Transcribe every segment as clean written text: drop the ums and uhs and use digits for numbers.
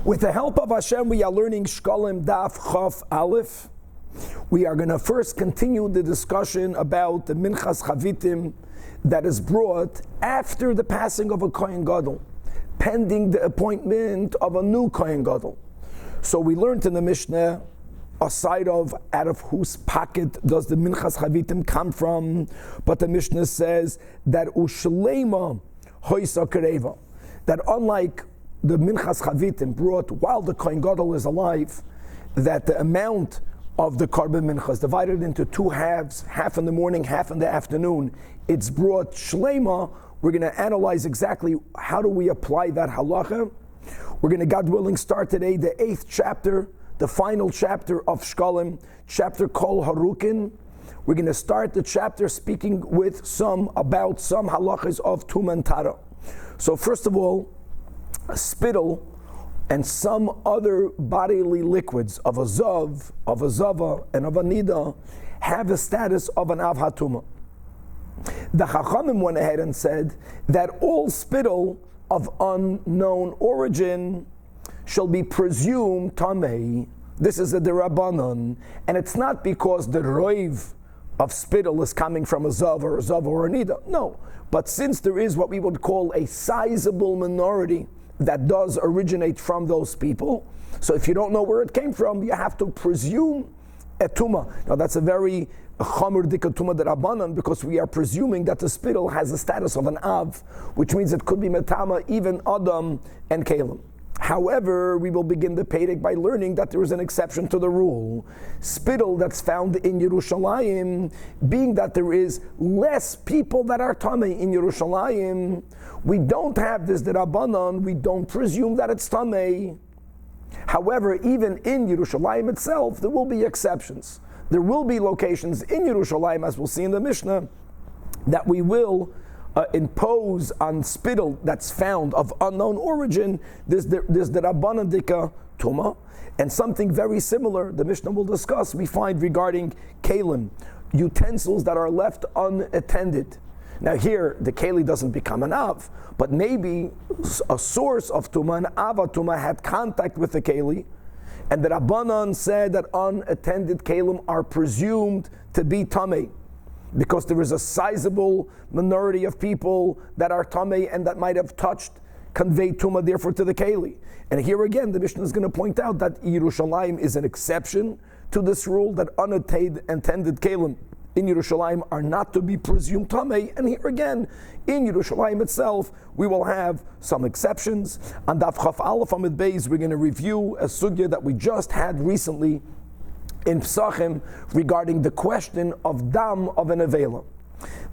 With the help of Hashem, we are learning Shekalim Daf Chaf Aleph. We are going to first continue the discussion about the Minchas Chavitim that is brought after the passing of a Kohen Gadol, pending the appointment of a new Kohen Gadol. So we learned in the Mishnah, aside of out of whose pocket does the Minchas Chavitim come from, but the Mishnah says that Ushleima Hoisa Kereva, that unlike the Minchas Chavitim brought while the Kohen Gadol is alive, that the amount of the Karban Mincha is divided into two halves, half in the morning, half in the afternoon. It's brought Shleima. We're going to analyze exactly how do we apply that halacha. We're going to, God willing, start today the 8th chapter, the final chapter of Shekalim, chapter Kol Harukin. We're going to start the chapter speaking with about some halachas of Tumah and Tara. So first of all, a spittle and some other bodily liquids of a zav, of a zava, and of a nida have the status of an av hatuma. The Chachamim went ahead and said that all spittle of unknown origin shall be presumed tamei. This is a derabanan, and it's not because the roiv of spittle is coming from a zav or a nida. No, but since there is what we would call a sizable minority that does originate from those people, so if you don't know where it came from, you have to presume a tumah. Now that's a very chamur dika tumah derabanan, because we are presuming that the spittle has the status of an av, which means it could be metama even Adam and Kalim. However, we will begin the Perek by learning that there is an exception to the rule. Spittle that's found in Yerushalayim, being that there is less people that are tamei in Yerushalayim, we don't have this derabanan, we don't presume that it's tamei. However, even in Yerushalayim itself, there will be exceptions. There will be locations in Yerushalayim, as we'll see in the Mishnah, that we will impose on spittle that's found of unknown origin. There's the Rabbanan Dika Tumah, and something very similar, the Mishnah will discuss, we find regarding kalim, utensils that are left unattended. Now here, the keli doesn't become an av, but maybe a source of Tumah, an ava Tumah, had contact with the keli, and the Rabbanan said that unattended kalim are presumed to be tamei, because there is a sizable minority of people that are tamei and that might have conveyed tumah therefore to the keli. And here again, the Mishnah is going to point out that Yerushalayim is an exception to this rule, that unattended kalim in Yerushalayim are not to be presumed tamei. And here again, in Yerushalayim itself, we will have some exceptions. On Daf Chaf Aleph Amid Beis, we're going to review a sugya that we just had recently in Pesachim regarding the question of dam of an avela.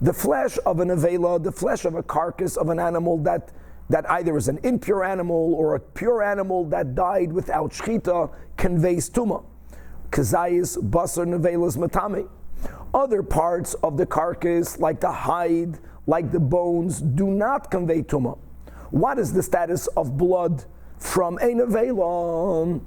The flesh of an avela, the flesh of a carcass of an animal that either is an impure animal or a pure animal that died without shchita, conveys tumah. Kazayis, basar, nevelas, matame. Other parts of the carcass, like the hide, like the bones, do not convey tumah. What is the status of blood from a nevela?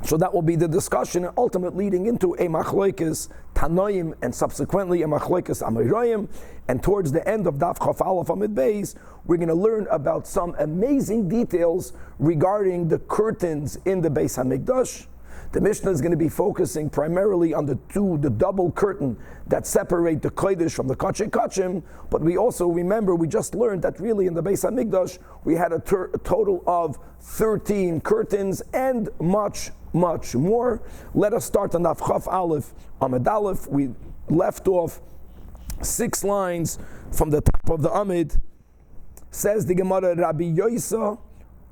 So that will be the discussion, ultimately leading into a machlokes Tanoim and subsequently a machlokes Amoraim. And towards the end of Daf Chaf Aleph Amid Beis, we're going to learn about some amazing details regarding the curtains in the Beis HaMikdash. The Mishnah is going to be focusing primarily on the double curtain that separate the Kodesh from the Kachei Kachim, but we also remember, we just learned that really in the Beis HaMikdash, we had a total of 13 curtains and much more. Let us start on Daf Chaf Aleph Amid Aleph. We left off 6 lines from the top of the Amid. Says the Gemara, Rabbi Yoisa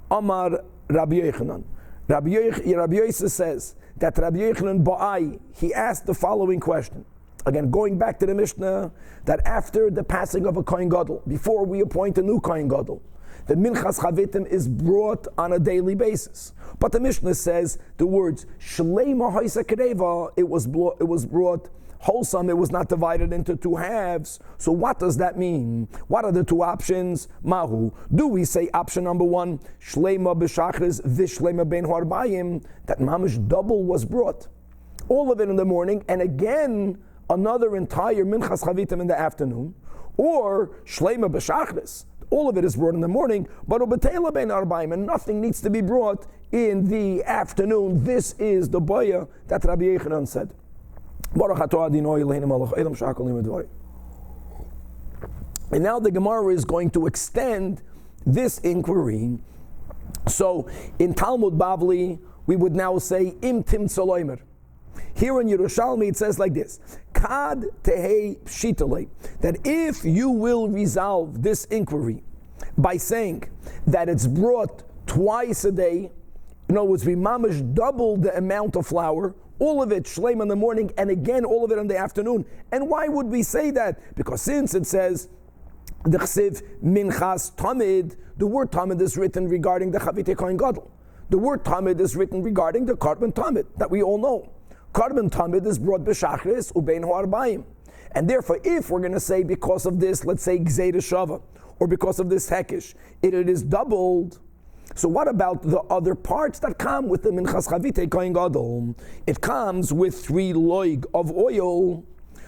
Amar Rabbi Yochanan. Rabbi Yoisa says that Rabbi Yochanan Ba'ai, he asked the following question. Again, going back to the Mishnah, that after the passing of a Kohen Gadol, before we appoint a new Kohen Gadol, the Minchas Chavitim is brought on a daily basis. But the Mishnah says the words Shleima Haisa Kereva, it was brought wholesome, it was not divided into two halves. So what does that mean? What are the two options? Mahu. Do we say option number 1, Shleima b'shachris v'shleima ben harbayim, that mamish double was brought, all of it in the morning, and again another entire Minchas Chavitim in the afternoon, or Shleima b'shachris, all of it is brought in the morning, but and nothing needs to be brought in the afternoon. This is the boya that Rabbi Yechanan said. And now the Gemara is going to extend this inquiry. So in Talmud Bavli, we would now say Im Tim Tzoloimer. Here in Yerushalmi it says like this: Kad tehei pshitale, that if you will resolve this inquiry by saying that it's brought twice a day, in other words, we mamash double the amount of flour, all of it shleim in the morning, and again all of it in the afternoon. And why would we say that? Because since it says the chsiv minchas tamid, the word tamid is written regarding the chavite kohen gadol. The word tamid is written regarding the korban tamid that we all know. Korban tamid is brought b'shachris ubein ho'arbayim. And therefore, if we're going to say because of this, let's say gzeira shava, or because of this hekesh, it is doubled. So what about the other parts that come with the minchas chavite kohen gadol? It comes with 3 loig of oil.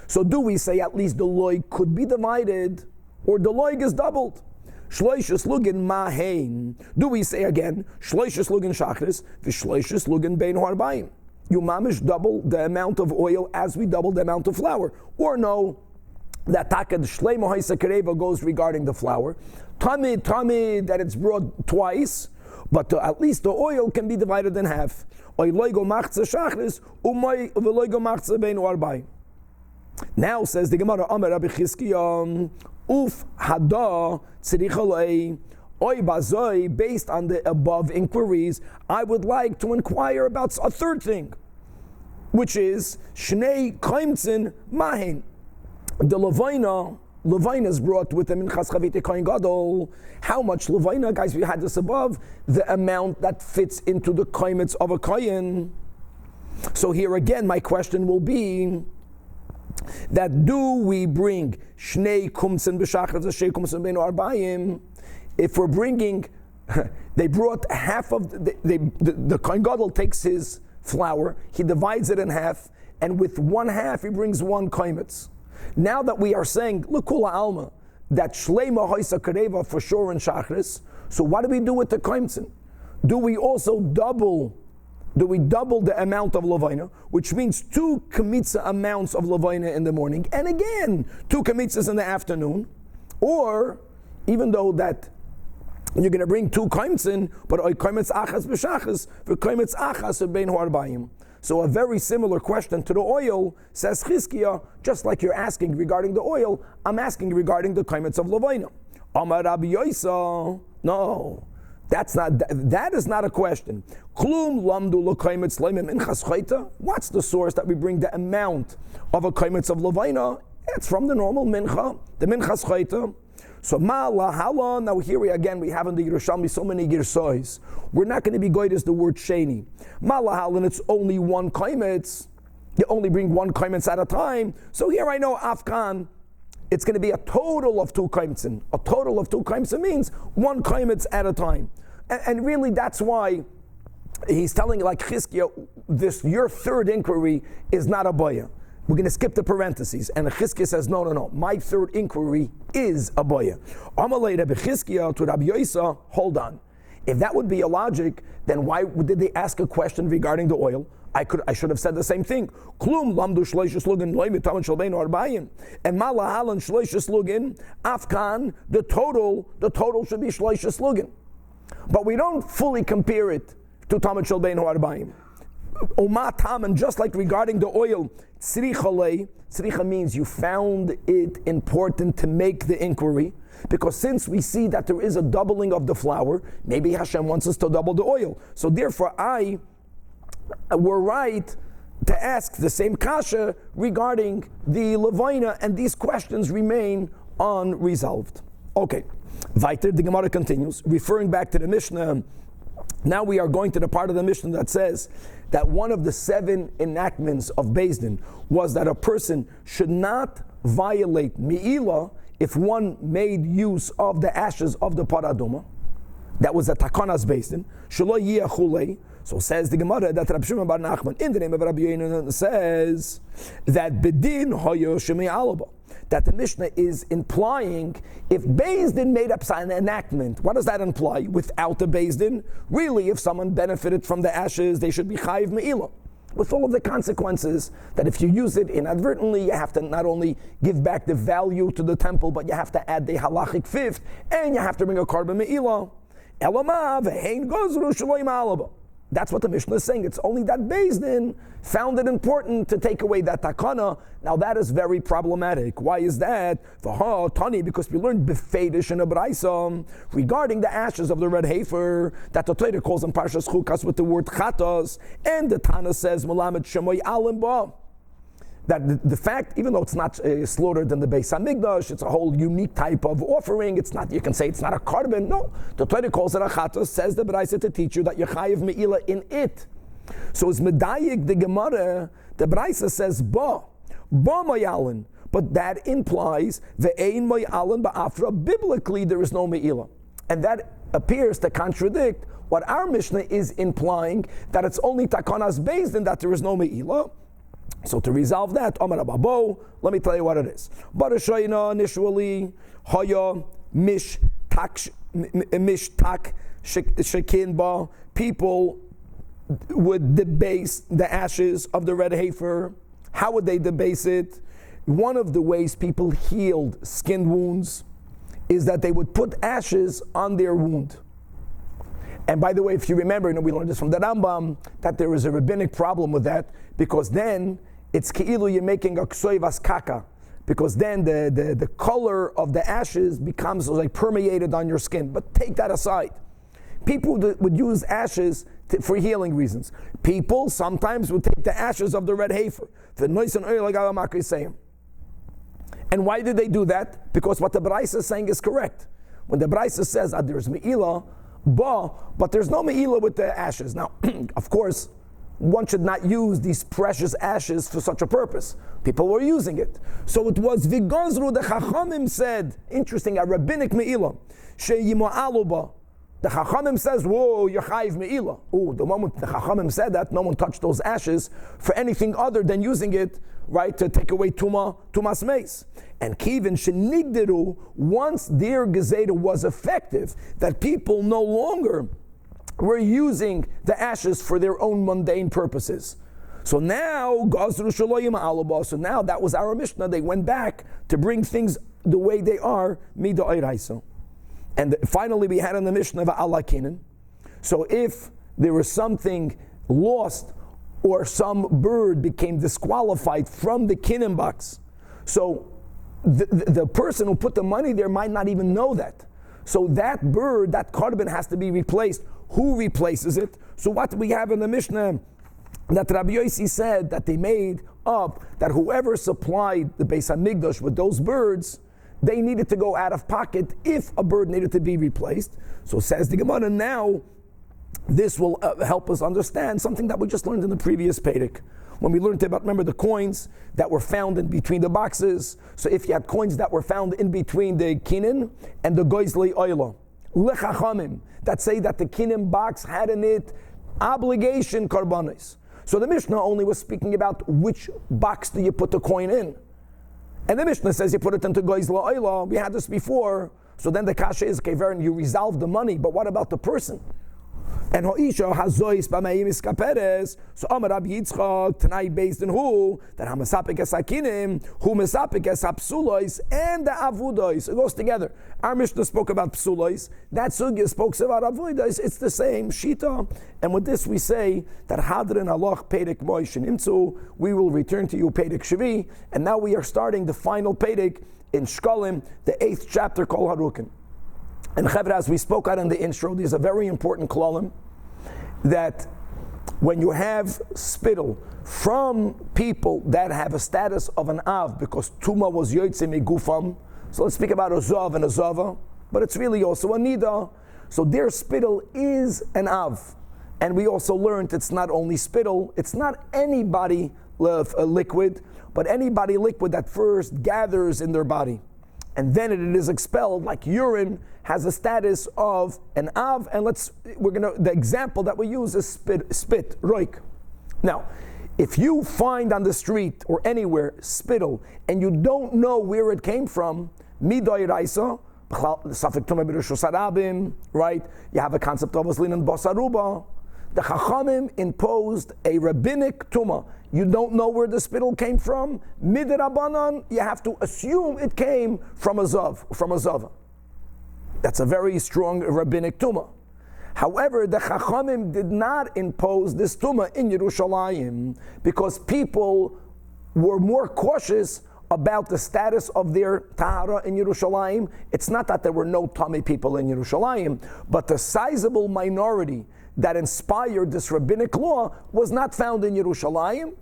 So do we say at least the loig could be divided, or the loig is doubled? Shloishes lugin mahein. Do we say again shloishes lugin shachris v'shloishes lugin bein ho'arbayim? You mamish double the amount of oil as we double the amount of flour, or no? That takad shleimo haisa kereva goes regarding the flour. Tamid that it's brought twice, but at least the oil can be divided in half. Now says the Gemara, Amar Rabbi Chizkiya, Uf hada tzirichalei oy bazoi. Based on the above inquiries, I would like to inquire about a third thing, which is shnei kaimtzin mahin. The Levaina is brought with the minchas chavite kohen gadol. How much Levaina, guys? We had this above, the amount that fits into the kaimitz of a kohen. So here again, my question will be that do we bring shnei kumtzin b'shachar v'shnei kumtzin bein arbayim? If we're bringing, they brought half of the kohen gadol takes his flour, he divides it in half, and with one half he brings one kaimitz. Now that we are saying, L'kula Alma, that Shleima Hoisa Kareva for sure in Shachris, so what do we do with the Kaimtzin? Do we also double the amount of Levaina, which means 2 kamitza amounts of Levaina in the morning, and again, 2 kamitzas in the afternoon? Or, even though that you're going to bring 2 Kaimtzin, but oy Kaimitz Achas B'Shachas, for Kaimitz Achas Bein Ho'arbayim. So a very similar question to the oil, says Chizkiya, just like you're asking regarding the oil, I'm asking regarding the kaimitz of Levaina. Amar Rabbi Yoisa, no, that is not a question. Klum lamdu lekaimitz leimim minchas chayta. What's the source that we bring the amount of a kaimitz of Levaina? It's from the normal mincha, the minchas chayta. So ma'ala hala. Now here we have in the Yerushalmi so many girsois. We're not going to be goyed as the word sheni. Ma'ala hala, and it's only 1 kaimitz. You only bring 1 kaimitz at a time. So here I know afkan, it's going to be a total of 2 kaimitzin. A total of 2 kaimitzin means 1 kaimitz at a time. And really that's why he's telling like Chizkiya, your third inquiry is not a boya. We're going to skip the parentheses. And Chizkiya says, no. My third inquiry is a boya. Amalei Rabbi Chizkiya to Rabbi Yoisa, hold on. If that would be a logic, then why did they ask a question regarding the oil? I should have said the same thing. Klum lamdu shleishus lugin loimi taman shalbein arbayim. And malahalan shleishus lugin afkan, the total should be shleishus lugin. But we don't fully compare it to taman shalbein arbayim. And just like regarding the oil, tzricha means you found it important to make the inquiry, because since we see that there is a doubling of the flour, maybe Hashem wants us to double the oil. So therefore we're right to ask the same kasha regarding the Levaina, and these questions remain unresolved. Okay, weiter, the Gemara continues, referring back to the Mishnah. Now we are going to the part of the Mishnah that says that one of the 7 enactments of Beis Din was that a person should not violate Mi'ilah if one made use of the ashes of the Paraduma. that was a takonas based in shelo yiyachulei. So says the Gemara that Rabbi Shimon bar Nachman in the name of Rabbi Yochanan says that bedin hoyo shemei alaba, that the Mishnah is implying if Beis Din made up an enactment, what does that imply? Without the Beis Din, really, if someone benefited from the ashes, they should be chayiv me'ilah, with all of the consequences that if you use it inadvertently, you have to not only give back the value to the temple, but you have to add the halachic fifth, and you have to bring a korban me'ilah. Elama v'hein gozru shelo alaba. That's what the Mishnah is saying. It's only that Beis Din found it important to take away that takana. Now that is very problematic. Why is that? Because we learned befedish in a braisa regarding the ashes of the red heifer that the Torah calls in Parshas Chukas with the word chatos, and the Tana says malamed shemoy alim ba. That the fact, even though it's not slaughtered in the Beis Hamikdash, it's a whole unique type of offering. It's not, you can say it's not a korban. No, the Torah calls it a chatos, says the Braisa to teach you that you chayiv me'ilah in it. So it's medayik the Gemara, the Braisa says ba moyalin, but that implies ve'ein moyalin ba'afra. Biblically, there is no me'ilah. And that appears to contradict what our Mishnah is implying, that it's only takonas Beis Din that there is no me'ilah. So to resolve that, Amar Ababo, let me tell you what it is. Barashayna initially, Haya mishtak shekinba, people would debase the ashes of the red heifer. How would they debase it? One of the ways people healed skin wounds is that they would put ashes on their wound. And by the way, if you remember, we learned this from the Rambam, that there is a rabbinic problem with that, because then it's keilu you're making a ksoivas kaka, because then the color of the ashes becomes like permeated on your skin. But take that aside. People would use ashes for healing reasons. People sometimes would take the ashes of the red heifer. And why did they do that? Because what the Braisa is saying is correct. When the Braisa says that there's me'ilah, but there's no me'ilah with the ashes. Now, of course, one should not use these precious ashes for such a purpose. People were using it. So it was Vigazru, the Chachamim said, interesting, a rabbinic me'ilah, she'yimu aluba. The Chachamim says, whoa, you're chayiv me'ilah. Oh, the moment the Chachamim said that, no one touched those ashes for anything other than using it, right, to take away tumas meis. And kivin shenigdiru, once their gezeda was effective, that people no longer were using the ashes for their own mundane purposes. So now, gazru shaloyim alaba. So now that was our Mishnah. They went back to bring things the way they are, mida oiraiso. And finally, we had in the Mishnah of Allah Kinan. So if there was something lost or some bird became disqualified from the Kinan box, so the person who put the money there might not even know that. So that bird, that korban has to be replaced. Who replaces it? So what we have in the Mishnah, that Rabbi Yossi said that they made up that whoever supplied the Beis Hamikdash with those birds, they needed to go out of pocket if a bird needed to be replaced. So says the Gemara, now this will help us understand something that we just learned in the previous Perek. When we learned about, remember the coins that were found in between the boxes. So if you had coins that were found in between the kinin and the goizli oila, lechachamim, that say that the kinin box had in it obligation karbanis. So the Mishnah only was speaking about which box do you put the coin in. And the Mishnah says you put it into goizli oila. We had this before. So then the kasha is, okay, you resolve the money, but what about the person? And Hoisha hazois b'mayim iskaperes. So Amar Rabbi Yitzchak tonight based in who that hamasapik es hakinim, who mesapik es hapsulois, and the avudois. It goes together. Our Mishnah spoke about psulois. That sugya spoke about avudois. It's the same shita. And with this we say that hadrin aloch perek moishin imtzu. We will return to you perek shvi. And now we are starting the final perek in Shekalim, the 8th chapter called Harukin. And Chevra, as we spoke out in the intro, there's a very important klalim that when you have spittle from people that have a status of an av, because Tuma was Yotzei Megufam, so let's speak about a Zav and a Zava, but it's really also a Nida. So their spittle is an av. And we also learned it's not only spittle, it's not anybody liquid, but anybody liquid that first gathers in their body. And then it is expelled like urine, has a status of an av, and the example that we use is spit, roik. Now, if you find on the street or anywhere spittle and you don't know where it came from, midoy raisa, right? You have a concept of oslin and basaruba. The Chachamim imposed a rabbinic tumah. You don't know where the spittle came from. Midrabanan, you have to assume it came from a zava. That's a very strong rabbinic tumah. However, the Chachamim did not impose this tumah in Yerushalayim because people were more cautious about the status of their tahara in Yerushalayim. It's not that there were no tummy people in Yerushalayim, but the sizable minority that inspired this rabbinic law was not found in Yerushalayim.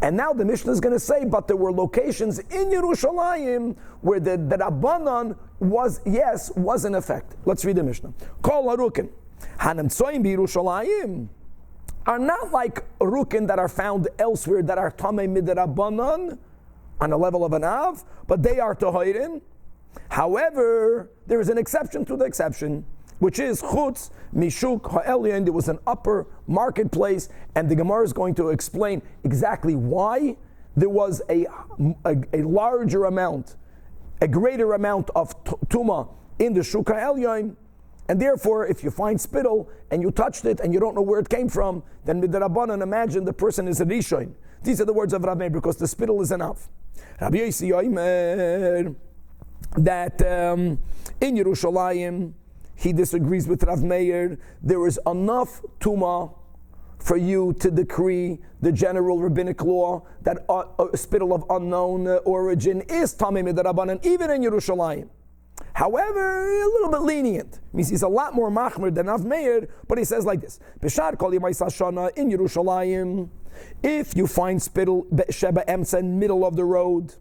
And now the Mishnah is going to say, but there were locations in Yerushalayim where the Rabbanan was in effect. Let's read the Mishnah. Kol harukin hanamtsoim b'Yerushalayim are not like rukin that are found elsewhere that are tamei midrabanan on a level of an av, but they are tohirin. However, there is an exception to the exception, which is chutz mishuk ha'elyon. There was an upper marketplace, and the Gemara is going to explain exactly why there was a larger amount, a greater amount of tuma in the shuk ha'elyon. And therefore, if you find spittle and you touched it and you don't know where it came from, then midrabanan, imagine the person is a rishon. These are the words of Rav Meir, because the spittle is enough. Rabbi Yossi Omer that in Yerushalayim, he disagrees with Rav Meir. There is enough tumah for you to decree the general rabbinic law that a spittle of unknown origin is tamei midrabanan, even in Yerushalayim. However, a little bit lenient. Means he's a lot more machmer than Rav Meir, but he says like this: B'shar kol yimai sashana in Yerushalayim, if you find spittle sheba emsa in middle of the road,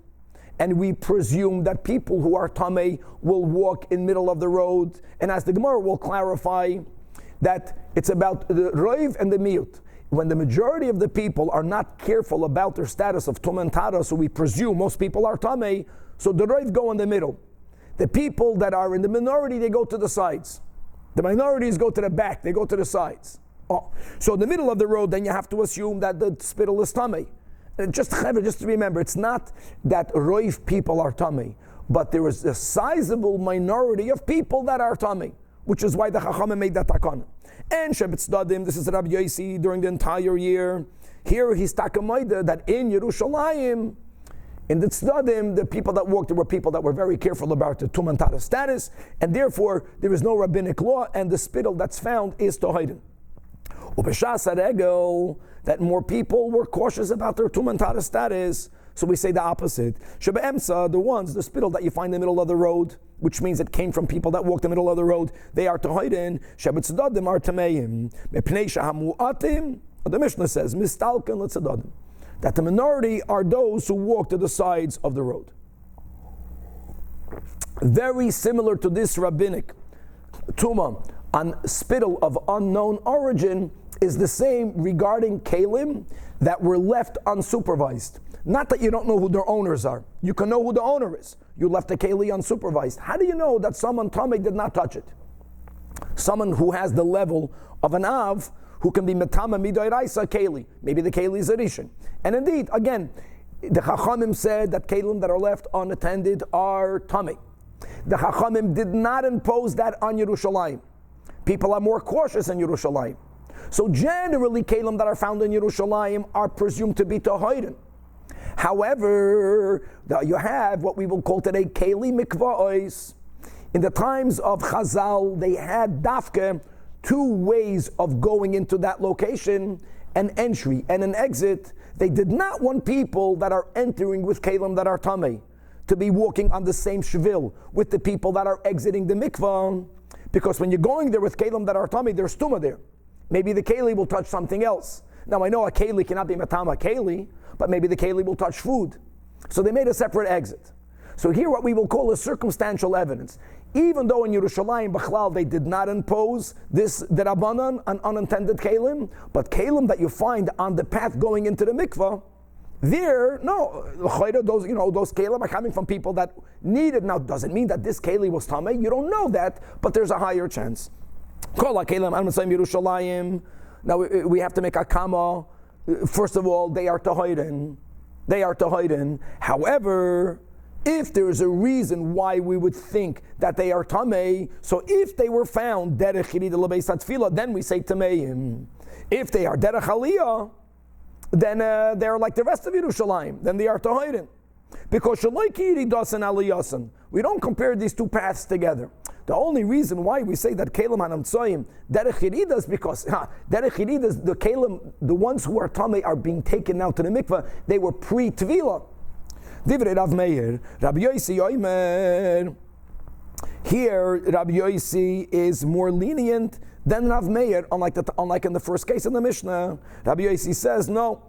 and we presume that people who are tamei will walk in middle of the road, and as the Gemara will clarify, that it's about the roiv and the miut. When the majority of the people are not careful about their status of tum and tara, so we presume most people are tamei, so the roiv go in the middle. The people that are in the minority, they go to the sides. The minorities go to the back, they go to the sides. So in the middle of the road, then you have to assume that the spittle is tamei. Just to remember, it's not that roiv people are tamei, but there is a sizable minority of people that are tamei, which is why the Chachamim made that takana. And Shebetz Dadim, this is Rabbi Yossi during the entire year. Here he's takamayda that in Yerushalayim, in the Tzdadim, the people that walked, there were people that were very careful about the tum and tara status, and therefore there is no rabbinic law, and the spittle that's found is tohidin. Ubeshas haregel, that more people were cautious about their tum and tara status, so we say the opposite. Sheba emsa, the spittle that you find in the middle of the road, which means it came from people that walked the middle of the road, they are tohidin. Sheba tzdadim are tameim. Mepnei shahamuatim, the Mishnah says, mistalken letzdadim, that the minority are those who walk to the sides of the road. Very similar to this rabbinic tumah on spittle of unknown origin is the same regarding kalim that were left unsupervised. Not that you don't know who their owners are. You can know who the owner is. You left a keli unsupervised. How do you know that someone tamei did not touch it? Someone who has the level of an av, who can be metama midoiraisa keli. Maybe the keli is a rishon. And indeed, again, the Chachamim said that kelim that are left unattended are tamei. The Chachamim did not impose that on Yerushalayim. People are more cautious in Yerushalayim. So generally, kelim that are found in Yerushalayim are presumed to be tohidin. However, you have what we will call today keli mikva'os. In the times of Chazal, they had dafke two ways of going into that location, an entry and an exit. They did not want people that are entering with kelim that are tamei to be walking on the same shvil with the people that are exiting the mikvah, because when you're going there with kelim that are tamei, there's tumah there. Maybe the keli will touch something else. Now I know a keli cannot be matama keli, but maybe the keli will touch food. So they made a separate exit. So here what we will call a circumstantial evidence. Even though in Yerushalayim B'chlal they did not impose this derabanan on unintended kelim, but kelim that you find on the path going into the mikvah, There, no, those kelim are coming from people that need it. Now, doesn't mean that this keli was tamei. You don't know that, but there's a higher chance. Now we have to make a comma. First of all, they are tahoiden. They are tahoiden. However, if there is a reason why we would think that they are tamei, so if they were found derech chirida lebeis Tefilla, then we say tameim. If they are derech Aliyah, then they're like the rest of Yerushalayim. Then they are tahoiden. Because shaloi kiridas and aliyasan, we don't compare these two paths together. The only reason why we say that kelim hanamtsoyim derech chiridas, because derech chiridas, the kelim, the ones who are tamei are being taken out to the mikveh. They were pre-Tefilla. Divrei Rav Meir, Rabbi Yosi Yoimer. Here, Rabbi Yosi is more lenient than Rav Meir, unlike in the first case in the Mishnah. Rabbi Yosi says no,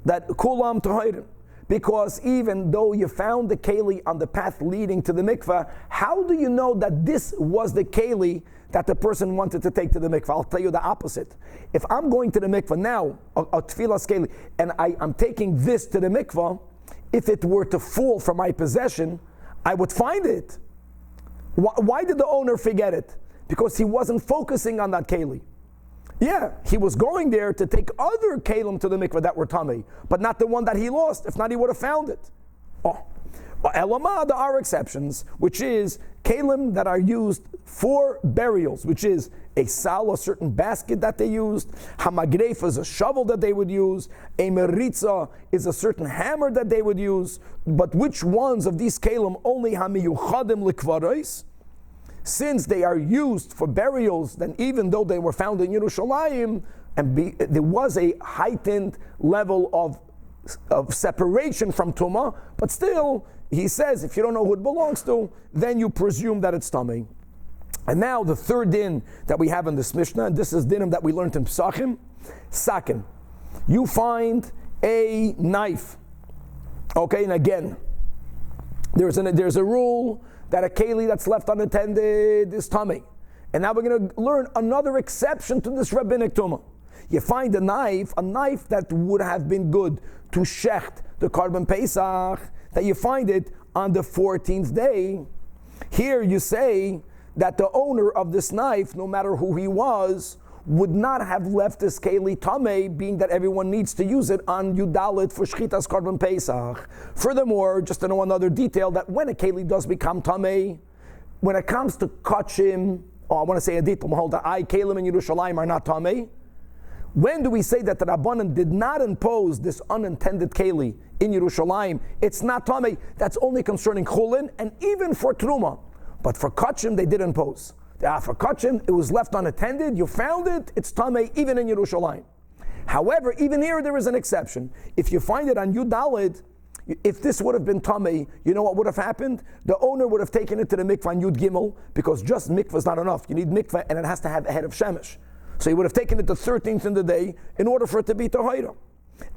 that kulam tahoiden. Because even though you found the keli on the path leading to the mikveh, how do you know that this was the keli that the person wanted to take to the mikveh? I'll tell you the opposite. If I'm going to the mikveh now, a tefillah keli, and I'm taking this to the mikveh, if it were to fall from my possession, I would find it. Why did the owner forget it? Because he wasn't focusing on that keli. Yeah, he was going there to take other kelim to the mikveh that were tamei, but not the one that he lost. If not, he would have found it. Elamah, there are exceptions, which is kelim that are used for burials, which is a sal, a certain basket that they used. Hamagref is a shovel that they would use. A meritza is a certain hammer that they would use. But which ones of these kelim only hamiyuchadim likvaros? Since they are used for burials, then even though they were found in Yerushalayim, there was a heightened level of separation from Tumah, but still, he says, if you don't know who it belongs to, then you presume that it's tamei. And now the third din that we have in this Mishnah, and this is dinim that we learned in Pesachim, Sakin. You find a knife. Okay, and again, there's a rule that a keli that's left unattended is tamei. And now we're going to learn another exception to this rabbinic tumah. You find a knife that would have been good to shecht the Korban Pesach, that you find it on the 14th day. Here you say that the owner of this knife, no matter who he was, would not have left this keli tamei, being that everyone needs to use it on Yudalit for Shchitas Korban Pesach. Furthermore, just to know another detail, that when a keli does become tamei, when it comes to kachim, I want to say a detail, hold the eye, kelim in Yerushalayim are not tamei. When do we say that the Rabbanan did not impose this unintended keli in Yerushalayim? It's not tamei. That's only concerning chulin and even for truma. But for kachim, they did impose. For kachim, it was left unattended. You found it, it's tamei even in Yerushalayim. However, even here there is an exception. If you find it on Yud, if this would have been tamei, you know what would have happened? The owner would have taken it to the mikvah on Yud Gimel, because just mikvah is not enough. You need mikvah, and it has to have a head of shemesh. So he would have taken it the 13th in the day in order for it to be tahira.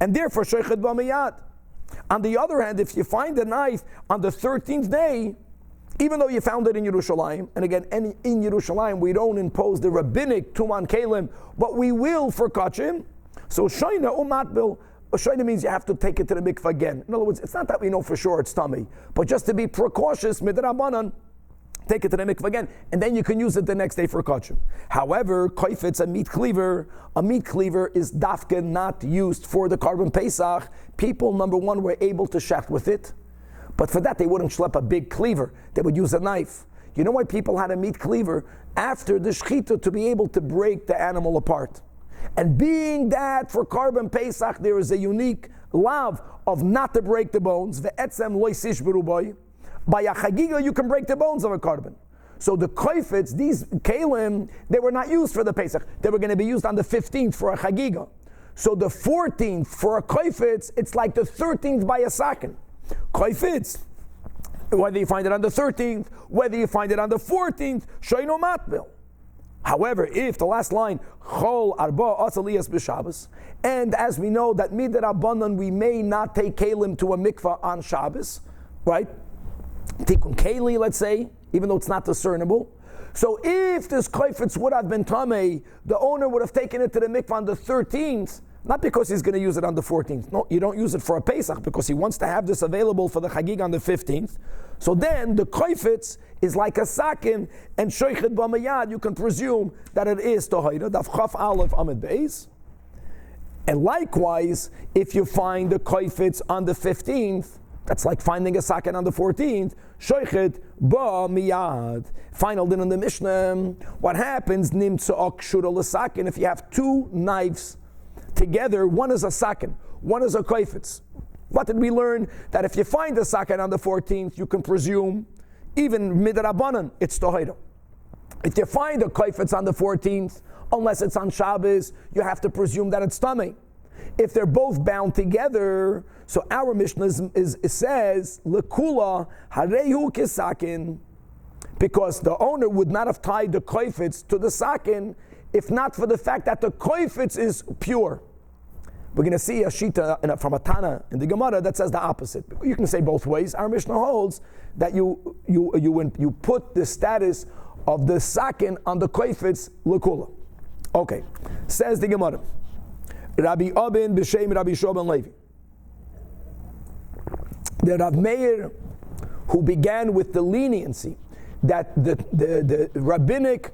And therefore, sheichet b'miyad. On the other hand, if you find a knife on the 13th day, even though you found it in Yerushalayim, and again, in Yerushalayim, we don't impose the rabbinic tuman kelim, but we will for kachim. So shoyna umatbil, shoyna means you have to take it to the mikvah again. In other words, it's not that we know for sure it's tamei, but just to be precautious, midrabanan, take it to the mikvah again, and then you can use it the next day for kachim. However, koifetz, a meat cleaver is dafka not used for the Korban Pesach. People, number one, were able to shecht with it. But for that, they wouldn't schlep a big cleaver. They would use a knife. You know why people had a meat cleaver? After the shechita, to be able to break the animal apart. And being that for Korban Pesach, there is a unique lav of not to break the bones. Ve'etzem lo yisishberu boy. By a chagiga, you can break the bones of a korban. So the koifetz, these kelim, they were not used for the Pesach. They were going to be used on the 15th for a chagiga. So the 14th for a koifetz, it's like the 13th by a sakin. Koifetz, whether you find it on the 13th, whether you find it on the 14th, shoyno matbil. However, if the last line, chol arba asaliyas b'Shabbos, and as we know that midrabanan we may not take kelim to a mikvah on Shabbos, right? Tikun keli, let's say, even though it's not discernible. So if this koifetz would have been tamei, the owner would have taken it to the mikvah on the 13th, Not because he's going to use it on the 14th. No, you don't use it for a Pesach because he wants to have this available for the Chagig on the 15th. So then the koifetz is like a sakin, and shoichet b'mayad, you can presume that it is tohaira, daf chaf aleph amid beis. And likewise, if you find the koifetz on the 15th, that's like finding a sakin on the 14th, shoichet b'mayad. Final din in the Mishnah, what happens, nimtzo'ok shura l'sakin, if you have two knives together, one is a sakin, one is a koifetz. What did we learn? That if you find a sakin on the 14th, you can presume, even midrabanan, it's tohaira. If you find a koifetz on the 14th, unless it's on Shabbos, you have to presume that it's tamei. If they're both bound together, so our Mishnah says, lekula harehu kisakin, because the owner would not have tied the koifetz to the sakin if not for the fact that the koifetz is pure. We're going to see a shita from a Tanach in the Gemara that says the opposite. You can say both ways. Our Mishnah holds that you put the status of the sakin on the koifetz lekula. Okay, says the Gemara. Rabbi Abin b'shem Rabbi Shoban Levi. The Rav Meir, who began with the leniency that the rabbinic,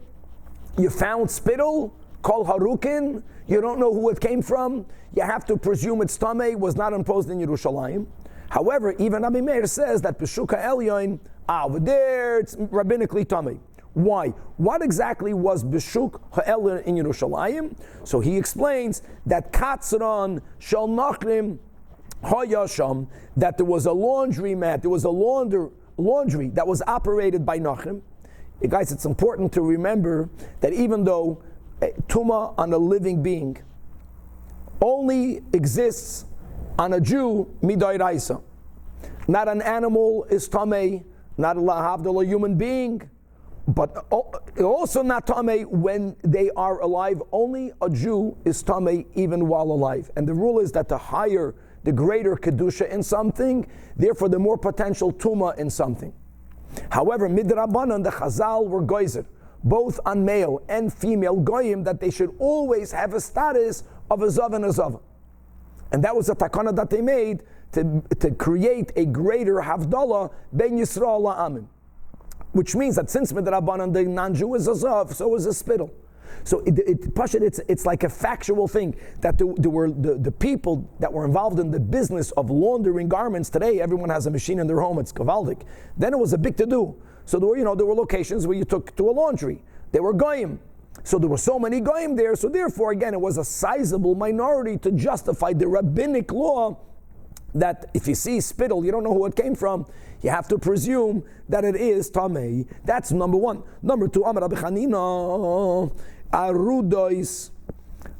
you found spittle, kol harukin, you don't know who it came from, you have to presume it's tamei, was not imposed in Yerushalayim. However, even Rabbi Meir says that b'shuka elyon, over there it's rabbinically tamei. Why? What exactly was b'shuk ha'elyon in Yerushalayim? So he explains that katzron shel nachrim hayasham, that there was a laundry mat, there was a laundry that was operated by nachrim. Guys, it's important to remember that even though Tumah on a living being only exists on a Jew midairaisa, not an animal is tamei, not a lahavdal, a human being, but also not tamei when they are alive. Only a Jew is tamei even while alive. And the rule is that the greater kedusha in something, therefore the more potential tumah in something. However, midrabanan, the Chazal were goyzer, both on male and female goyim, that they should always have a status of a zav and a zav. And that was a takana that they made to create a greater havdalah ben Yisrael la'amim. Which means that since midrabanan, the non-Jew is a zav, so is a spittle. So it's like a factual thing that there were the people that were involved in the business of laundering garments. Today, everyone has a machine in their home. It's kavaldik. Then it was a big to do. So there were locations where you took to a laundry. They were goyim. So there were so many goyim there. So therefore, again, it was a sizable minority to justify the rabbinic law that if you see spittle, you don't know who it came from, you have to presume that it is tamei. That's number one. Number two, Amar Rabbi Chanina, arudois.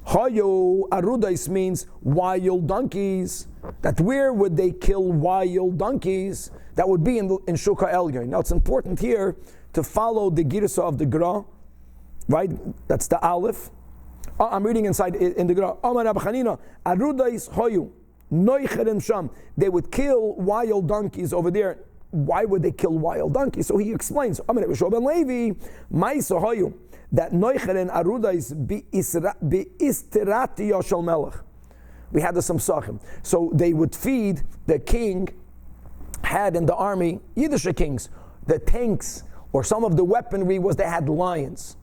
Arudois means wild donkeys. That where would they kill wild donkeys? That would be in Shuka Elyon. Now it's important here to follow the Girsa of the Gra, right? That's the Aleph. I'm reading inside in the Gra. Amar Rabbi Chanina, arudois hoyu. They would kill wild donkeys over there. Why would they kill wild donkeys? So he explains, that noicheren arudais bi-istiratio shel melech. We had the samsachim. So they would feed, the king had in the army, Yiddish kings, the tanks or some of the weaponry was they had lions.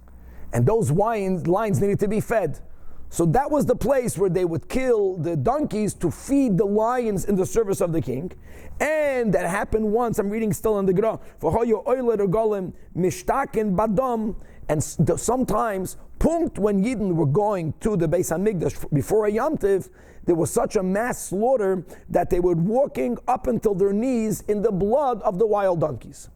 And those lions needed to be fed. So that was the place where they would kill the donkeys to feed the lions in the service of the king. And that happened once, I'm reading still in the Gra, and sometimes, punkt when Yidden were going to the Beis HaMikdash before a Yom Tiv, there was such a mass slaughter that they were walking up until their knees in the blood of the wild donkeys.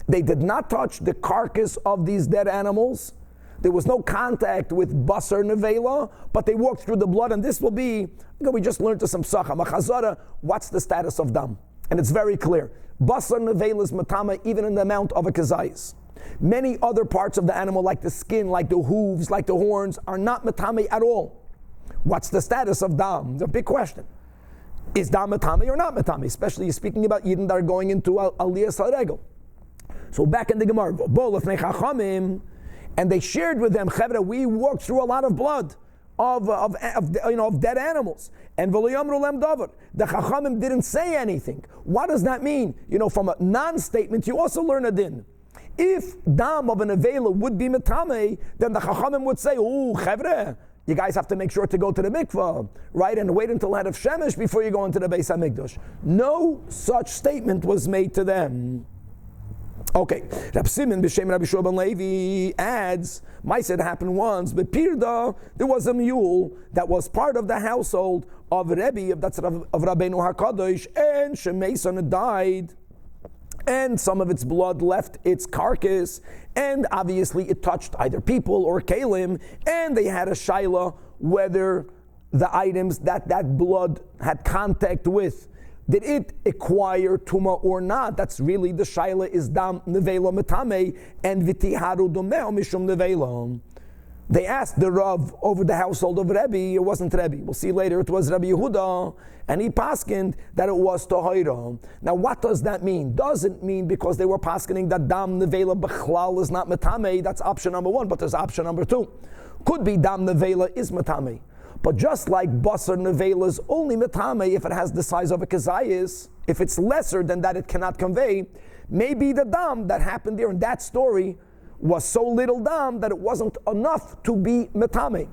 They did not touch the carcass of these dead animals. There was no contact with basar nevela, but they walked through the blood, and this will be, we just learned to some psacha, machazara, what's the status of dam? And it's very clear. Basar nevela is matama even in the amount of a kazayis. Many other parts of the animal, like the skin, like the hooves, like the horns, are not matame at all. What's the status of dam? It's a big question. Is dam matame or not matame? Especially speaking about Yidden that are going into Aliyah Saregel. So back in the Gemara, and they shared with them, Chevra, we walked through a lot of blood. of dead animals. And the Chachamim didn't say anything. What does that mean? From a non-statement, you also learn a din. If dam of an avela would be metame, then the Chachamim would say, "Oh, chevre, you guys have to make sure to go to the mikvah, right, and wait until head of Shemesh before you go into the Beis HaMikdash." No such statement was made to them. Okay, Rab Simon b'shem Rabbi Shua ben Levi adds, Ma'aseh happened once, but Pirda, there was a mule that was part of the household of Rebbe, that's of Rabbeinu HaKadosh, and Shemei died, and some of its blood left its carcass, and obviously it touched either people or kalim, and they had a shaila whether the items that blood had contact with, did it acquire tuma or not? That's really the shaila, is dam nevela metame and vitiharu domeo mishum nevela. They asked the Rav over the household of Rebbe. It wasn't Rebbe. We'll see later. It was Rabbi Yehuda, and he paskined that it was Tohira. Now, what does that mean? Doesn't mean because they were paskening that dam nevela b'chlal is not metame. That's option number one. But there's option number two. Could be dam nevela is metame. But just like basar nevela is only metame if it has the size of a kazayis, if it's lesser than that it cannot convey, maybe the dam that happened there in that story was so little dam that it wasn't enough to be metame.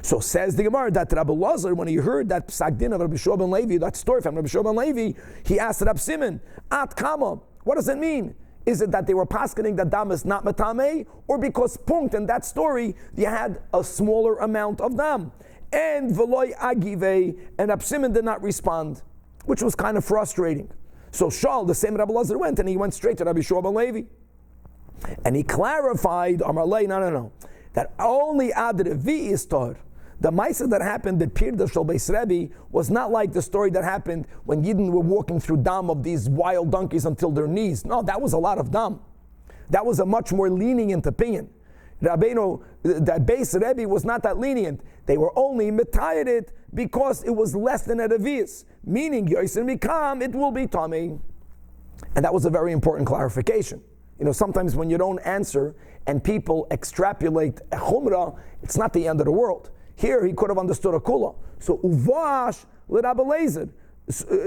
So says the Gemara that Rabbi Lazar, when he heard that psak din of Rabbi Shua ben Levi, that story from Rabbi Shua ben Levi, he asked Rab Simon, at kama, what does it mean? Is it that they were paskening that dam is not metame, or because punkt in that story you had a smaller amount of dam? And Veloy Agive, and Rab Simon did not respond, which was kind of frustrating. So Shal, the same Rabbi Lazar, went, and he went straight to Rabbi Shua ben Levi. And he clarified, no, that only Ad Revi Istar, the Maisa that happened at Pirda Shal Beis Rebbe, was not like the story that happened when Yidden were walking through dam of these wild donkeys until their knees. No, that was a lot of dam. That was a much more lenient opinion. Rabbeinu, that Beis Rebbe was not that lenient. They were only metired it because it was less than a revius, meaning Yosin Mikam, it will be Tomei. And that was a very important clarification. Sometimes when you don't answer and people extrapolate a chumrah, it's not the end of the world. Here he could have understood a kula. So uvash le Rabbi Lezer.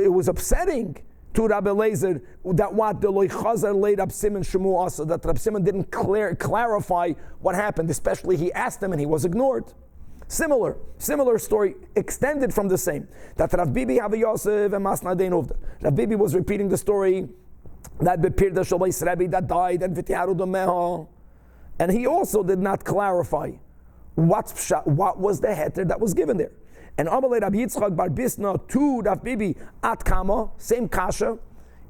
It was upsetting to Rabbi Lezer that what the loy chazar le Rab Simon shemu asa, that Rab Simon didn't clarify what happened. Especially he asked him and he was ignored. Similar story extended from the same. That Rav Bibi have Yosef and Masna Dein Uvda. Rav Bibi was repeating the story that Bepirda Shal Beis Rebbe that died and Vitiharu Domeha, and he also did not clarify what was the heter that was given there. And Amalei Rabbi Yitzchak Bar Bisna to Rav Bibi at Kama, same kasha.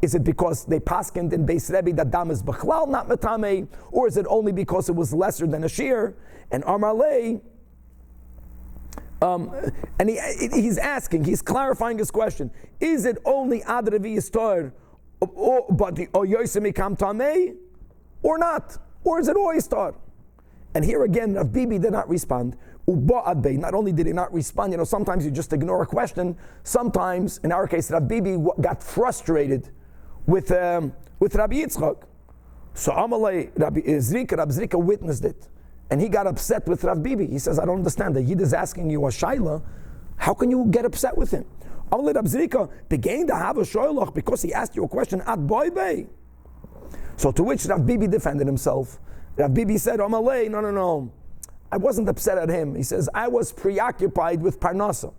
Is it because they paskened in Beis Rebbe that dam is b'chlal not metame, or is it only because it was lesser than a shiur? And Amalei, and he's clarifying his question. Is it only Ad Revi Yistar, but the Yosim Ikam Tamei, or not? Or is it Oyistar? And here again, Rav Bibi did not respond. Not only did he not respond, sometimes you just ignore a question. Sometimes, in our case, Rav Bibi got frustrated with Rabbi Yitzchak. So Amalei, Rabbi Zrika witnessed it. And he got upset with Rav Bibi. He says, I don't understand. The Yid is asking you a shaila. How can you get upset with him? Amalei Rab Zrika began to have a shoylach because he asked you a question at boy. So to which Rav Bibi defended himself. Rav Bibi said, Amalei, no. I wasn't upset at him. He says, I was preoccupied with Parnasa.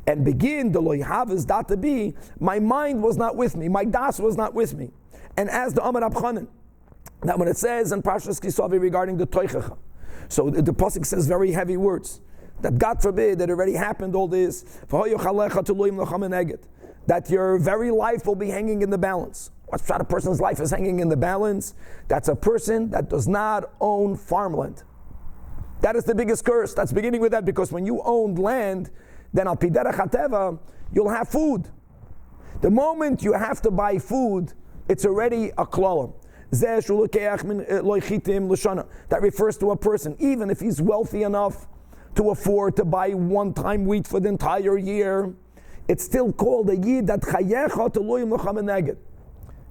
And begin the loy havas dat to be, my mind was not with me. My das was not with me. And as the Amar Abchanan, that when it says in Parshas Kisavi regarding the Toichecha, so the pasuk says very heavy words. That God forbid that already happened all this. That your very life will be hanging in the balance. What's that a person's life is hanging in the balance? That's a person that does not own farmland. That is the biggest curse. That's beginning with that, because when you own land, then al piderech hateva, you'll have food. The moment you have to buy food, it's already a klala. That refers to a person, even if he's wealthy enough to afford to buy one-time wheat for the entire year, it's still called a yid that chayecha teluim l'chamaneged,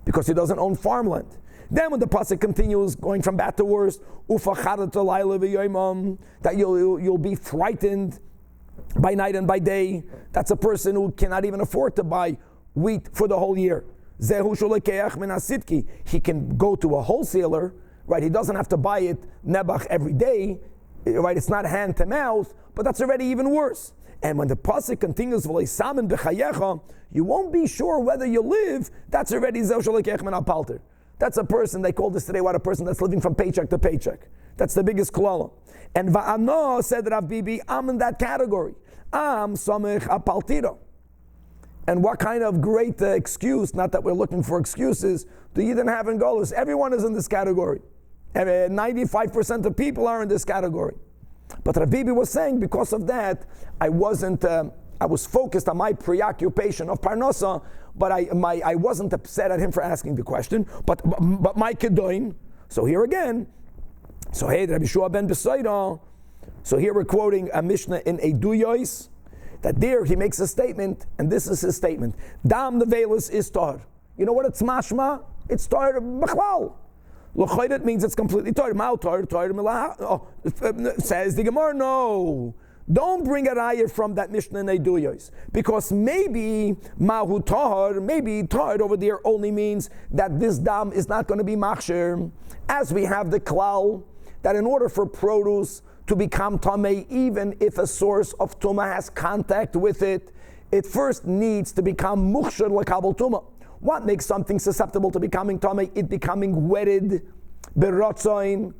because he doesn't own farmland. Then when the pasuk continues, going from bad to worse, that you'll be frightened by night and by day. That's a person who cannot even afford to buy wheat for the whole year. He can go to a wholesaler, right? He doesn't have to buy it nebach every day, right? It's not hand to mouth, but that's already even worse. And when the pasuk continues, you won't be sure whether you live. That's already zeh. That's a person, they call this today, what, a person that's living from paycheck to paycheck. That's the biggest klala. And Va'ano said, Rav Bibi, I'm in that category. I'm samech apaltiro. And what kind of great excuse, not that we're looking for excuses, do you then have in Golus? Everyone is in this category. 95% of people are in this category. But Rav Bibi was saying, because of that, I was focused on my preoccupation of Parnasa, but I wasn't upset at him for asking the question. But my Kedoin, so here again, so hey, Rabbi Shua ben Besaida, so here we're quoting a Mishnah in Eduyos, that there he makes a statement, and this is his statement. Dam nevelis is tar. You know what it's mashma? It's tar b'chlal. L'choyret means it's completely tar. Mal tar milah. Says the Gemara, no. Don't bring a raya from that Mishnah in Eduyos, because maybe mahu tar, maybe tar over there only means that this dam is not going to be machshir, as we have the klal that in order for produce to become tamei, even if a source of tumah has contact with it, it first needs to become muchshir l'kabel tumah. What makes something susceptible to becoming tamei? It becoming wetted berotzain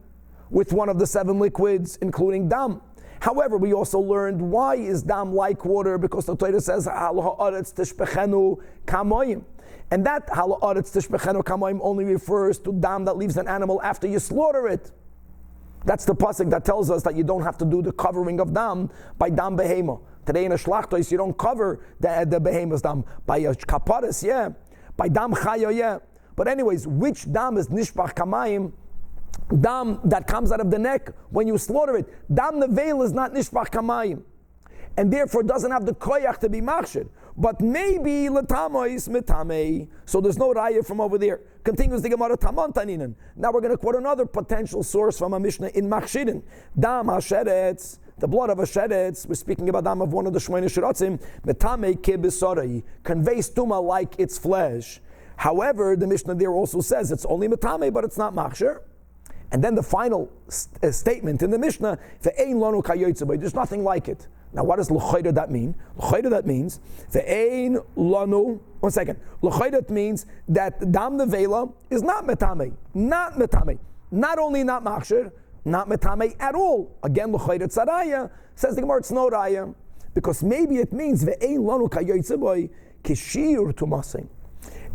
with one of the 7 liquids, including dam. However, we also learned why is dam like water, because the Torah says hal ha'aretz tishpechenu kamoyim, and that hal ha'aretz tishpechenu kamoyim only refers to dam that leaves an animal after you slaughter it. That's the pasuk that tells us that you don't have to do the covering of dam by dam behema. Today in a shlachtos you don't cover the behema's dam. By a kaparis, yeah. By dam chayo, yeah. But anyways, which dam is nishpach kamayim? Dam that comes out of the neck when you slaughter it. Dam neveil is not nishpach kamayim, and therefore doesn't have the koyach to be machshir. But maybe letamois metamei. So there's no raya from over there. Continues the Gemara Tamon Taninan. Now we're going to quote another potential source from a Mishnah in Machshirin. Dam hasheretz, the blood of a sheretz. We're speaking about dam of one of the shmeina shiratzim. Metamei kibisarai, conveys tuma like its flesh. However, the Mishnah there also says it's only metamei, but it's not machshir. And then the final statement in the Mishnah, ve'ein lanu kayotzebay, there's nothing like it. Now, what does l'chayda that mean? L'chayda that means ve'ein lanu. One second. L'chayda means that dam nevela is not metame, not metame. Not only not machshir, not metame at all. Again, l'chayda tzaraya says the Gemara it's no raya, because maybe it means ve'ein lanu kayotzebay kishiur tumasei.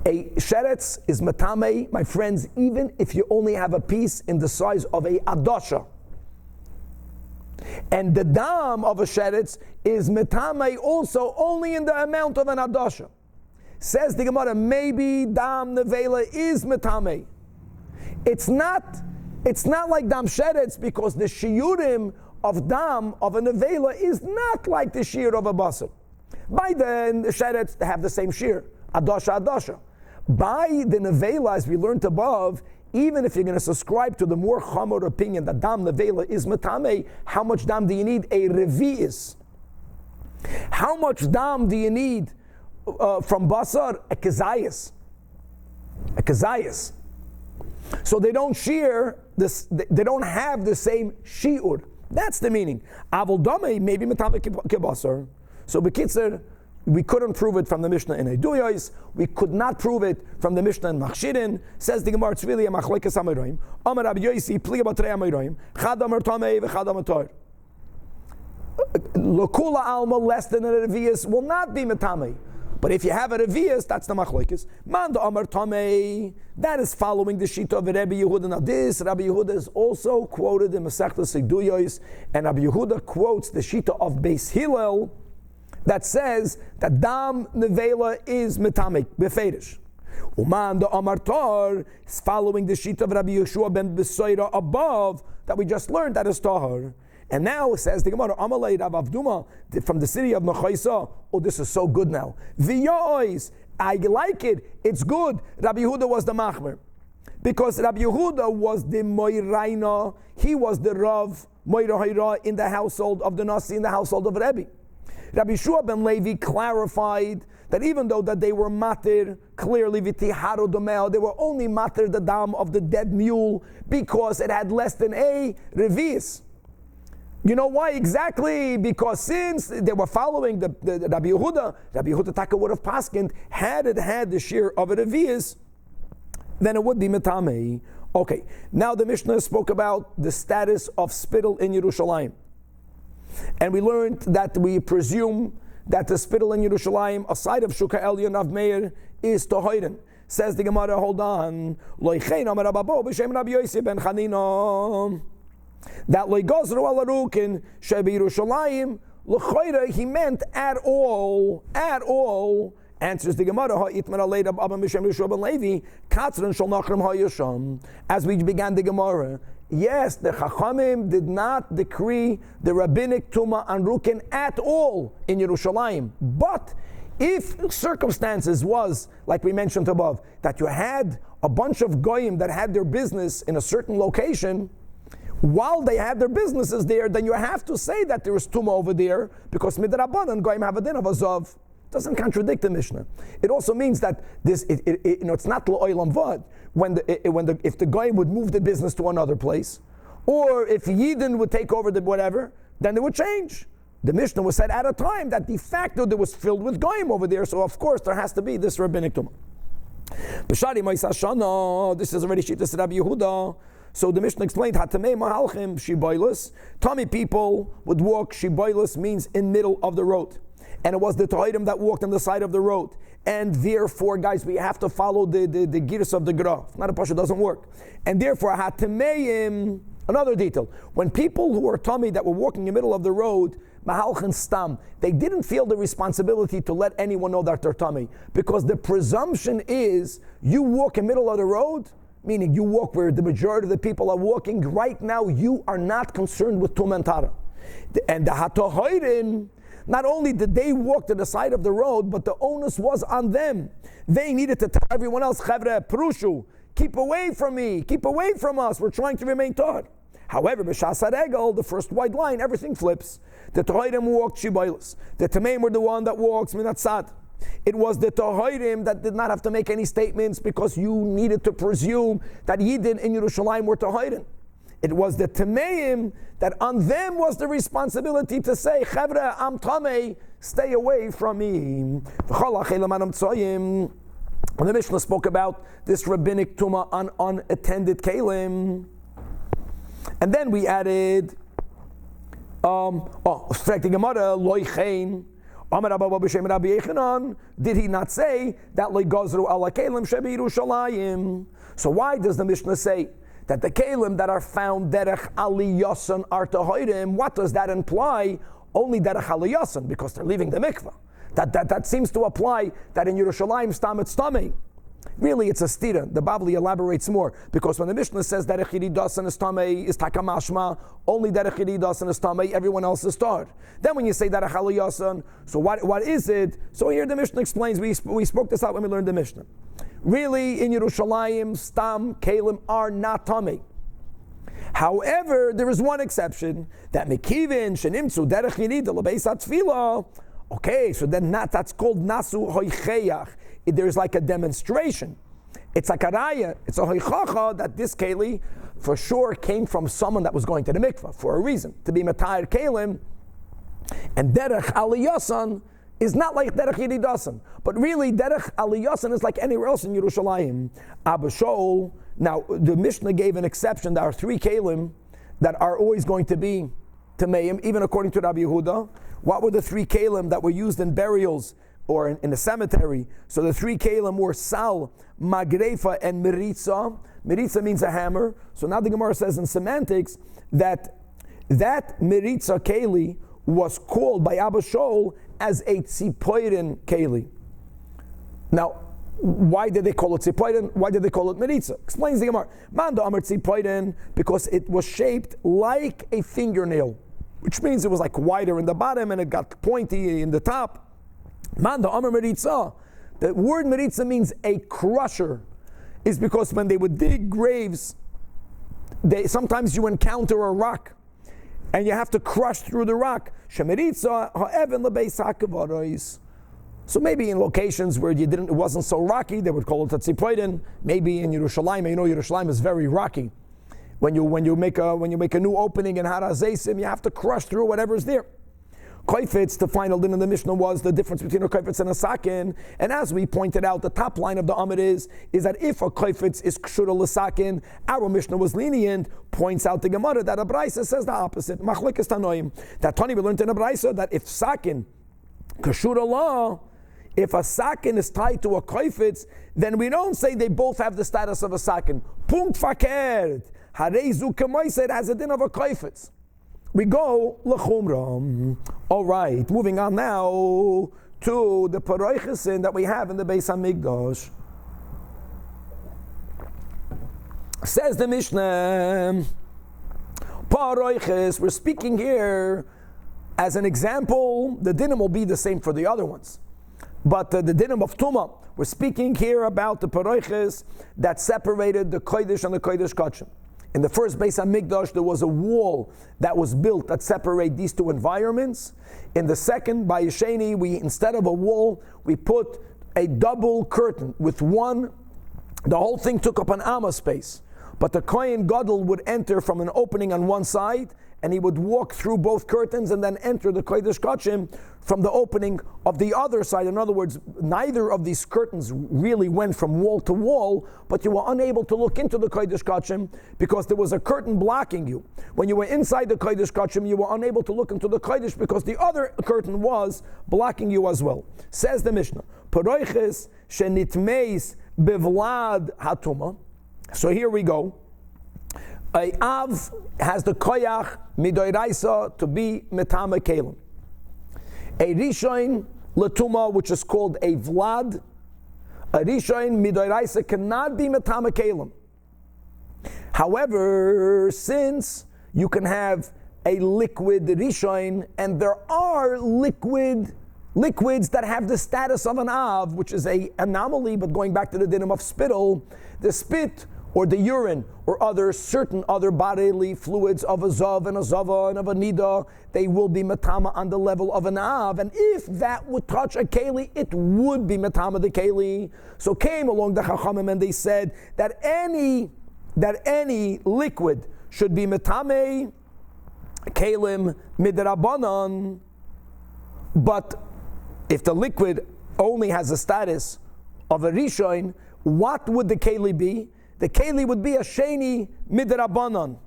A sheretz is metame, my friends, even if you only have a piece in the size of a adasha. And the dam of a sheretz is metame also only in the amount of an adasha. Says the Gemara, maybe dam nevela is metame. It's not like dam sheretz, because the shiurim of dam of a nevela is not like the shiur of a basar. By the sheretz, they have the same shiur, adasha. By the nevela, as we learned above, even if you're going to subscribe to the more chamor opinion that dam nevela is metame, how much dam do you need? A revi'is. How much dam do you need from basar? A kezayis. A kezayis. So they don't shear this. They don't have the same shiur. That's the meaning. Avol dame maybe metame kebasar. So bekitzer, we couldn't prove it from the Mishnah in Eduyos. We could not prove it from the Mishnah in Machshirin. Says the Gemara, it's really a machlekes amayroim. Amar Rabbi Yosi, pli batrei amayroim. Chad amar tamei v'chad amar tar. Lokula alma, less than a revius, will not be metamei. But if you have a revius, that's the machlekes. Man da amar tamei. That is following the shita of Rabbi Yehuda. Now this, Rabbi Yehuda is also quoted in Masechtas Eduyos, and Rabbi Yehuda quotes the shita of Beis Hillel, that says that dam nevela is metamek beferish. Uman the amartar is following the sheet of Rabbi Yeshua ben Besoira above that we just learned, that is tahar. And now it says the Gemara Amalei Rav Avduma from the city of Mechaisa. Oh, this is so good now. V'yois, I like it. It's good. Rabbi Yehuda was the machmer. Because Rabbi Yehuda was the Moiraina, he was the Rav Moiraira in the household of the Nasi, in the household of Rebbe. Rabbi Shua ben Levi clarified that even though that they were matir, clearly v'tiharu domeo, they were only matir the dam of the dead mule because it had less than a revis. You know why exactly? Because since they were following the Rabbi Yehuda Taka would have paskined, had it had the shiur of a revis, then it would be metamei. Okay, now the Mishnah spoke about the status of spittle in Yerushalayim. And we learned that we presume that the spittle in Yerushalayim, aside of Shuka Elyon of Meir, is Tohoiden. Says the Gemara, hold on. That Loigozru alarukin Shebi Yerushalayim, L'choira, he meant at all. Answers the Gemara, as we began the Gemara. Yes, the Chachamim did not decree the rabbinic Tumah on Rukin at all in Yerushalayim. But if circumstances was, like we mentioned above, that you had a bunch of Goyim that had their business in a certain location, while they have their businesses there, then you have to say that there is Tumah over there, because Midrabanan Goyim have a din of Azov. Doesn't contradict the Mishnah. It also means that this, it's not l'oilam vad. If the guy would move the business to another place, or if Yidden would take over the whatever, then it would change. The Mishnah was said at a time that de facto there was filled with goyim over there, so of course there has to be this rabbinic tumah. B'shari ma'isa shana, this is already shittas Rabbi Yehuda. So the Mishnah explained, Hatamei mahalchim shiboilus. Tummy people would walk, shiboilus means in middle of the road. And it was the Tohidim that walked on the side of the road. And therefore, guys, we have to follow the girs of the Gra. Not a pasha, doesn't work. And therefore, Hatameim, another detail. When people who were tummy that were walking in the middle of the road, Mahalchan Stam, they didn't feel the responsibility to let anyone know that they're tummy. Because the presumption is, you walk in the middle of the road, meaning you walk where the majority of the people are walking, right now you are not concerned with Tum and Tara. And the Hatohoidim, not only did they walk to the side of the road, but the onus was on them. They needed to tell everyone else, Chavre, Prushu, keep away from me, keep away from us, we're trying to remain Tar. However, B'Shas HaRegel, the first white line, everything flips. The Tohidim walked Shibaylis. The Tameim were the one that walks Minat Sad. It was the Tohidim that did not have to make any statements because you needed to presume that Yidden in Yerushalayim were Tohidim. It was the Tameim that on them was the responsibility to say, Chavre, I'm Tamei, stay away from me. When the Mishnah spoke about this rabbinic Tumah on unattended Kalim, and then we added, did he not say that Loigozru ala Kalim Shebi Yerushalayim? So why does the Mishnah say that the Kalim that are found derech Aliyasan are Tohidim? What does that imply? Only derech Aliyasan, because they're leaving the mikvah. That seems to apply that in Yerushalayim stam it's tamei. Really, it's a stira. The Babli elaborates more, because when the Mishnah says that Echiridasan is tamei, is takamashma, only that Echiridasan is tamei, everyone else is tar. Then when you say that Echaliyasan, so what is it? So here the Mishnah explains, we spoke this out when we learned the Mishnah. Really, in Yerushalayim, stam, kalim are not tamei. However, there is one exception, that mekivin, shenimtzu, derech yirida, lebeis Tefilla. Okay, so then that's called nasu hoicheyach. There's like a demonstration. It's like a raya. It's a hoichacha that this keli for sure came from someone that was going to the mikvah for a reason, to be matayir kalim. And derech aliyasan is not like derech yiridasan, but really derech aliyasan is like anywhere else in Yerushalayim. Abba Shaul. Now the Mishnah gave an exception. There are 3 kalim that are always going to be tameim, even according to Rabbi Yehuda. What were the 3 kalim that were used in burials or in the cemetery? So the 3 kalim were sal, magrefa, and meritza. Meritza means a hammer. So now the Gemara says in semantics that meritza keli was called by Abba Shaul as a tzipoirin keli. Now, why did they call it tzipoirin? Why did they call it meritza? Explains the Gemara. Manda amar tzipoirin, because it was shaped like a fingernail, which means it was like wider in the bottom and it got pointy in the top. Manda amar meritza. The word meritza means a crusher. is because when they would dig graves, sometimes you encounter a rock, and you have to crush through the rock. So maybe in locations where it wasn't so rocky, they would call it a tzipoiden. Maybe in Yerushalayim, Yerushalayim is very rocky. When you make a new opening in Har HaZeisim, you have to crush through whatever's there. Koifetz, the final din in the Mishnah, was the difference between a koifetz and a sakin. And as we pointed out, the top line of the Amud is that if a koifetz is kshura l'sakin, our Mishnah was lenient, points out the Gemara that a Braisa says the opposite. Machlekes Tanoim. That Tani we learned in a Braisa that if sakin, kshura la, if a sakin is tied to a koifetz, then we don't say they both have the status of a sakin. Punkt fakert. Hareizu kemoised has a din of a koifetz. We go l'chumra. All right, moving on now to the paroichesin that we have in the Beis Hamikdash. Says the Mishnah, paroiches. We're speaking here as an example. The dinim will be the same for the other ones, but the dinim of Tumah. We're speaking here about the paroiches that separated the kodesh and the kodesh kachim. In the first Beis Hamikdash, there was a wall that was built that separated these two environments. In the second, by Yesheni, instead of a wall, we put a double curtain with one. The whole thing took up an amma space. But the Kohen Gadol would enter from an opening on one side, and he would walk through both curtains and then enter the Kodesh Kachim from the opening of the other side. In other words, neither of these curtains really went from wall to wall, but you were unable to look into the Kodesh Kachim because there was a curtain blocking you. When you were inside the Kodesh Kachim, you were unable to look into the Kodesh because the other curtain was blocking you as well. Says the Mishnah, Paroiches shenitmeis bevlad hatuma. So here we go. A Av has the koyach midoiraisa to be metama kelim. A Rishon Latuma, which is called a Vlad, a Rishon midoiraisa cannot be metama kelim. However, since you can have a liquid Rishon, and there are liquids that have the status of an Av, which is an anomaly, but going back to the dinim of spittle, the spit or the urine, or certain other bodily fluids of a zav and a zava and of a nida, they will be matama on the level of an av. And if that would touch a keli, it would be matama the keli. So came along the chachamim and they said that any liquid should be matame kelim midrabanan. But if the liquid only has a status of a rishon, what would the keli be? The keli would be a sheni midrabanan.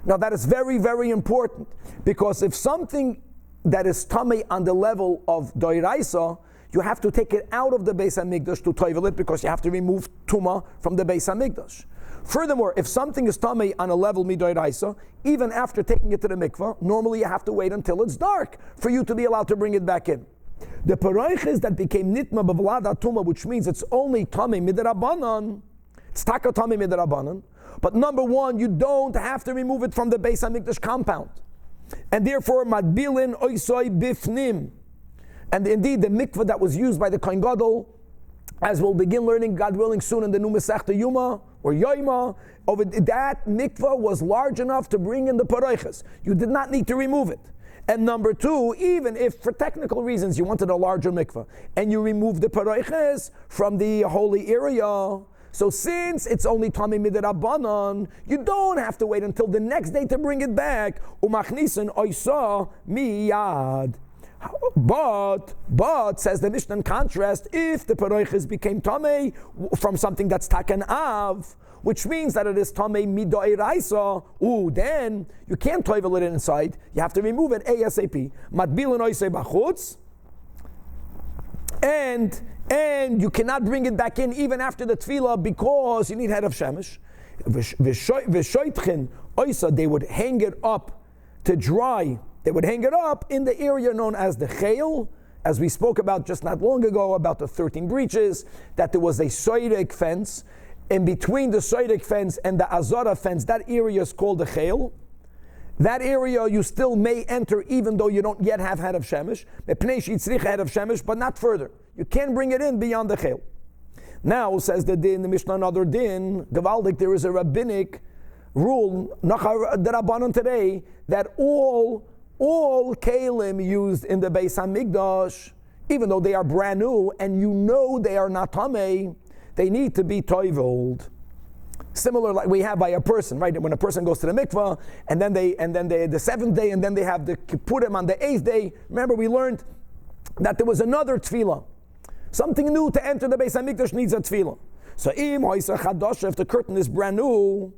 Now that is very, very important, because if something that is tamei on the level of doiraisa, you have to take it out of the Beis Hamikdash to toivel it, because you have to remove tuma from the Beis Hamikdash. Furthermore, if something is tamei on a level midoiraisa, even after taking it to the mikvah, normally you have to wait until it's dark for you to be allowed to bring it back in. The paroiches that became nitma b'vlad tuma, which means it's only tamei midrabanan. It's takatami midrabanan, but number one, you don't have to remove it from the Beis Hamikdash compound, and therefore madbilin oisoi bifnim. And indeed, the mikveh that was used by the Kohen Gadol, as we'll begin learning, God willing, soon in the new Masechta Yuma or Yoima, over that mikveh was large enough to bring in the paroiches. You did not need to remove it. And number two, even if for technical reasons you wanted a larger mikveh and you removed the paroiches from the holy area, so since it's only Tami Midrabanan, you don't have to wait until the next day to bring it back. Umachnisin oisa miyad. But says the Mishnah, in contrast, if the paroiches became Tamei from something that's Taken Av, which means that it is Tamei Midoiraisa, then you can't toivel it inside. You have to remove it ASAP. Matbilan oisei bachutz. And you cannot bring it back in even after the Tefilla, because you need head of shemesh. V'shoitchen oisa, they would hang it up to dry. They would hang it up in the area known as the Chayil, as we spoke about just not long ago about the 13 breaches, that there was a soidek fence. In between the soidek fence and the Azara fence, that area is called the Chayil. That area you still may enter even though you don't yet have head of shemesh, head of shemesh, but not further. You can't bring it in beyond the chel. Now, says the din, the Mishnah, another din, Gavaldik, there is a rabbinic rule, Nachar Darabanan today, that all kelim used in the Beis HaMikdash, even though they are brand new, and you know they are not tamei, they need to be toiveled. Similar like we have by a person, right? When a person goes to the mikvah, and then they the 7th day, and then they have to put him on the 8th day. Remember, we learned that there was another tefillah. Something new to enter the Beis HaMikdash needs a tefillah. So if the curtain is brand new,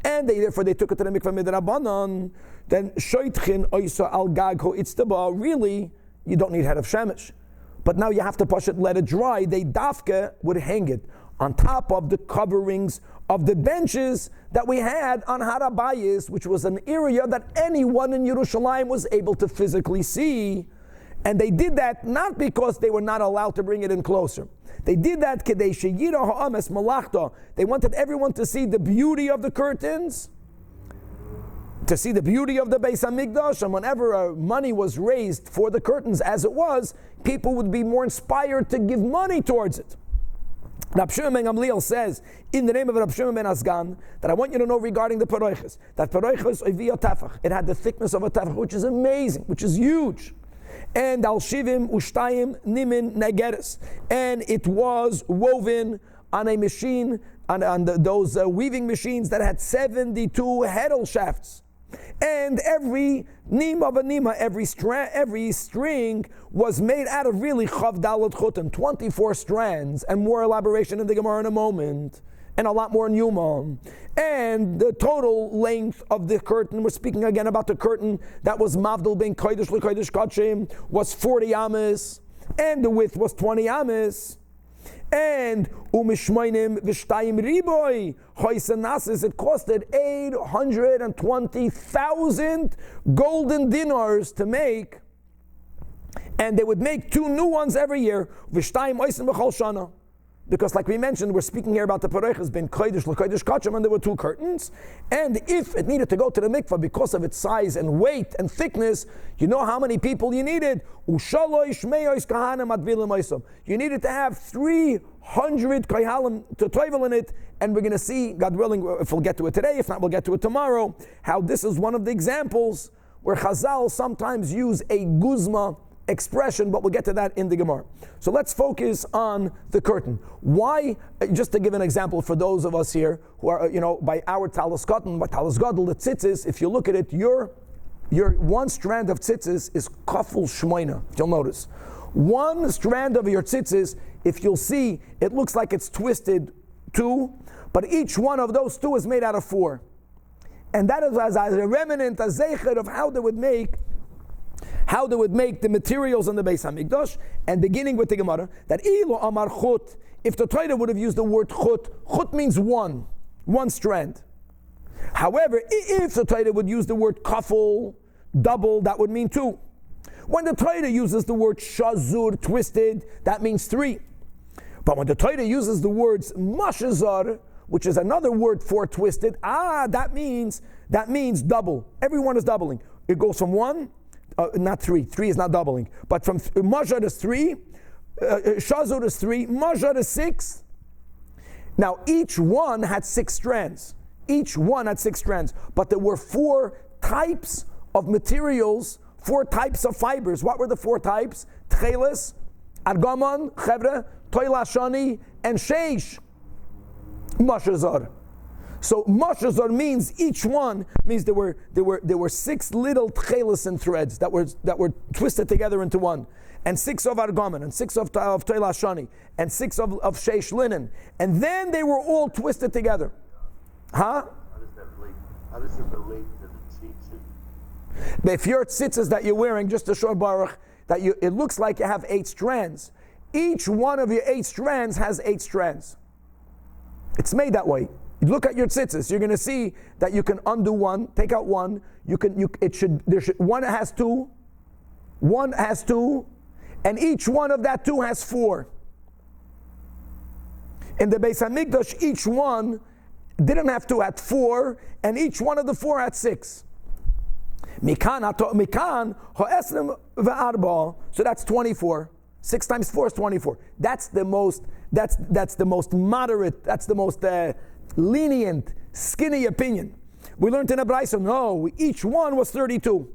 and therefore they took it to the mikvah midrabanan, then shoitchin oisa al gag ho'itztaba, really, you don't need head of shemesh. But now you have to push it, let it dry. They dafka would hang it on top of the coverings of the benches that we had on Harabayis, which was an area that anyone in Yerushalayim was able to physically see. And they did that not because they were not allowed to bring it in closer. They did that kedei sheyira ha'ames malachta. They wanted everyone to see the beauty of the curtains, to see the beauty of the Beis HaMikdash, and whenever money was raised for the curtains, as it was, people would be more inspired to give money towards it. Rab Shimon ben Gamliel says, in the name of Rab Shimon ben Asgan, that I want you to know regarding the Peroiches, that Peroiches oivia tefach, it had the thickness of a tefach, which is amazing, which is huge. And al shivim ushtayim nimin negeres, and it was woven on a machine, on those weaving machines that had 72 heddle shafts. And every nima of a nima, every string was made out of really chav dalot chutim, 24 strands, and more elaboration in the Gemara in a moment, and a lot more in Yuma. And the total length of the curtain, we're speaking again about the curtain that was mavdil ben kodesh lekodesh kachim, was 40 ames, and the width was 20 ames. And umishmoinim v'shtayim riboy hoisenasis, it costed 820,000 golden dinars to make, and they would make 2 new ones every year. V'shtayim oisim b'chol shana. Because, like we mentioned, we're speaking here about the Peroiches being kodesh l'kodesh kachim, and there were 2 curtains. And if it needed to go to the mikvah because of its size and weight and thickness, you know how many people you needed? Ushalosh me'os kahanim advilim oisom. You needed to have 300 kohanim to toivel in it, and we're going to see, God willing, if we'll get to it today, if not, we'll get to it tomorrow, how this is one of the examples where Chazal sometimes use a guzma expression, but we'll get to that in the Gemara. So let's focus on the curtain. Why? Just to give an example for those of us here who are, by our talis cotton, by talis gadol, the tzitzis, if you look at it, your one strand of tzitzis is kaful shmoina. You'll notice. One strand of your tzitzis, if you'll see, it looks like it's twisted 2, but each one of those 2 is made out of 4. And that is as a remnant, a zeichet of how they would make the materials in the Beis HaMikdash, and beginning with the Gemara, that ilo amar chut, if the Torah would have used the word chut means one strand. However, if the Torah would use the word kaful, double, that would mean 2. When the Torah uses the word shazur, twisted, that means 3. But when the Torah uses the words mashazar, which is another word for twisted, that means double. Everyone is doubling. It goes from 1, not 3. 3 is not doubling. But from Mazhar is 3, Shazur is 3, Mazhar is 6. Now each one had 6 strands. But there were 4 types of materials, 4 types of fibers. What were the 4 types? Tcheles, Argamon, Chevre, Toilashani, and Sheish. Mashazar. So mashazar means each one means there were 6 little tchelis and threads that were twisted together into one, and 6 of argaman, and 6 of toilashani, and 6 of sheish linen, and then they were all twisted together. Huh? How does it relate to the tzitzit? If your tzitzis that you're wearing, just a short baruch, it looks like you have 8 strands. Each one of your 8 strands has 8 strands. It's made that way. You look at your tzitzis, you're going to see that you can undo 1, take out 1. One has 2, and each one of that 2 has 4. In the Beis HaMikdash, each one didn't have 2, had 4, and each one of the 4 had 6. Mikan ha'esrim ve'arba, so that's 24. 6 times 4 is 24. That's the most moderate, that's the most lenient, skinny opinion. We learned in a Braisa, no, each one was 32.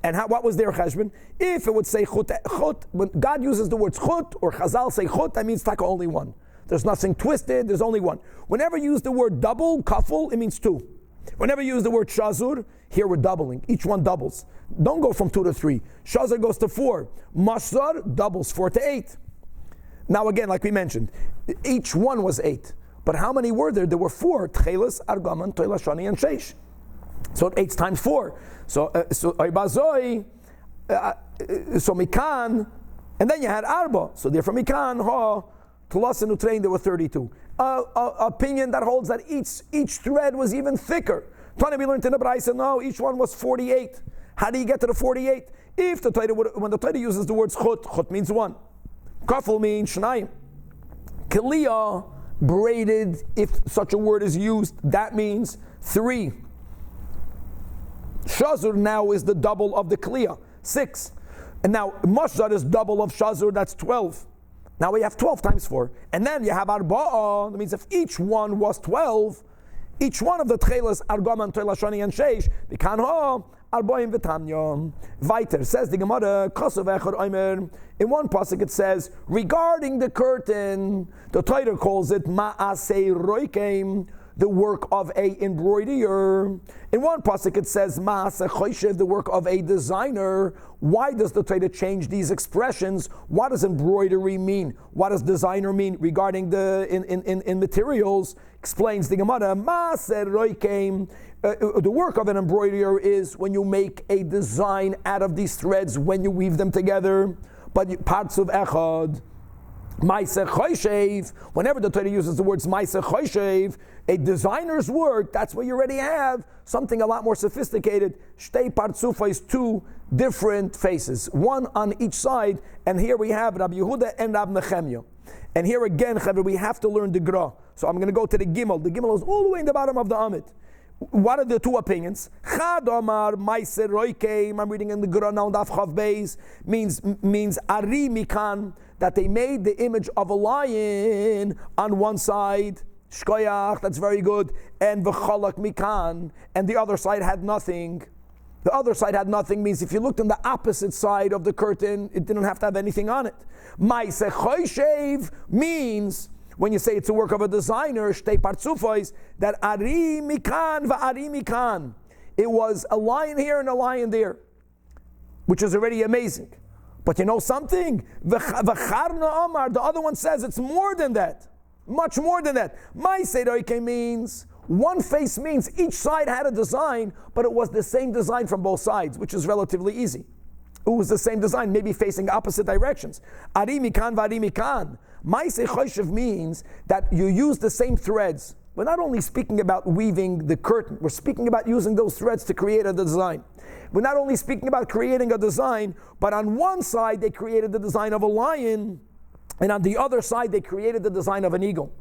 And what was their cheshbon? If it would say chut, when God uses the words chut, or Chazal say chut, that means taka only one. There's nothing twisted, there's only one. Whenever you use the word double, kaful, it means 2. Whenever you use the word shazur, here we're doubling. Each one doubles. Don't go from 2 to 3. Shazur goes to 4. Mashzar doubles 4 to 8. Now again, like we mentioned, each one was 8. But how many were there? There were 4. Tchelis, Argaman, Toila, Shani, and Sheish. So 8 times 4. So Oibazoi, so Mikan, and then you had Arba. So therefore Mikan, Tulas and Utrein, there were 32. Opinion that holds that each thread was even thicker. Tani, we learned in the Braisa, no, each one was 48. How do you get to the 48? If the Torah, when the Torah uses the words chut means 1. Kafel means shnayim. Aliyah, braided, if such a word is used, that means 3. Shazur now is the double of the Aliyah, 6. And now Mashzar is double of Shazur, that's 12. Now we have 12 times 4. And then you have Arba'ah, that means if each one was 12, each one of the Tchelas, Argaman, Toila, Shani, and Sheish, Bikan Ha, Arba'im V'Tanya. Weiter, says the Gemara, Kosov Echor Omer, in one pasuk it says, regarding the curtain, the Torah calls it Ma'asei Roikem, the work of a embroiderer. In one pasuk it says Ma'aseh Choishev, the work of a designer. Why does the Torah change these expressions? What does embroidery mean? What does designer mean regarding the in materials? Explains the Gemara. Ma'aseh Roikem, the work of an embroiderer is when you make a design out of these threads, when you weave them together. But parts of echad. Maaseh Choishev, whenever the Torah uses the words Maaseh Choishev, a designer's work, that's what you already have, something a lot more sophisticated. Shtei Partzufa is 2 different faces, one on each side, and here we have Rabbi Yehuda and Rabbi Nechemya. And here again, Chavre, we have to learn the Gra. So I'm going to go to the Gimel. The Gimel is all the way in the bottom of the Amit. What are the 2 opinions? Chad Omar Maiser Roikeim, I'm reading in the Gra now, Daf Chav Beis, means Ari Mikan, that they made the image of a lion on one side, Shkoyach, that's very good, and V'chalak Mikan, and the other side had nothing. The other side had nothing means if you looked on the opposite side of the curtain, it didn't have to have anything on it. Ma'aseh Choishev means, when you say it's a work of a designer, Shtei Partzufos, that Ari Mikan va'Ari Mikan. It was a lion here and a lion there, which is already amazing. But you know something? V'charna Omar, the other one says it's more than that. Much more than that. Ma'aseh Roike means, one face means each side had a design, but it was the same design from both sides, which is relatively easy. It was the same design, maybe facing opposite directions. Ari Mikan va'Ari Mikan. Ma'aseh Choishev means that you use the same threads. We're not only speaking about weaving the curtain, we're speaking about using those threads to create a design. We're not only speaking about creating a design, but on one side they created the design of a lion, and on the other side they created the design of an eagle.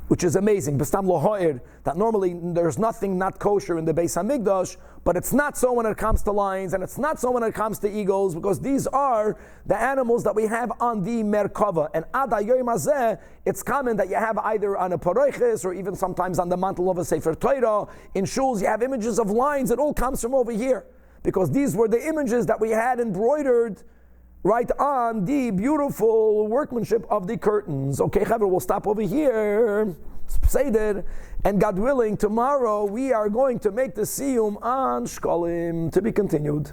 Which is amazing. B'stam lo ha'ir, that normally there's nothing not kosher in the Beis HaMikdash, but it's not so when it comes to lions, and it's not so when it comes to eagles, because these are the animals that we have on the MERCAVA. And ad hayoyim hazeh, it's common that you have either on a paroiches, or even sometimes on the mantle of a Sefer Torah. In shuls, you have images of lions. It all comes from over here, because these were the images that we had embroidered right on the beautiful workmanship of the curtains. Okay, Chavre, we'll stop over here. Seder, and God willing, tomorrow we are going to make the siyum on Shekalim, to be continued.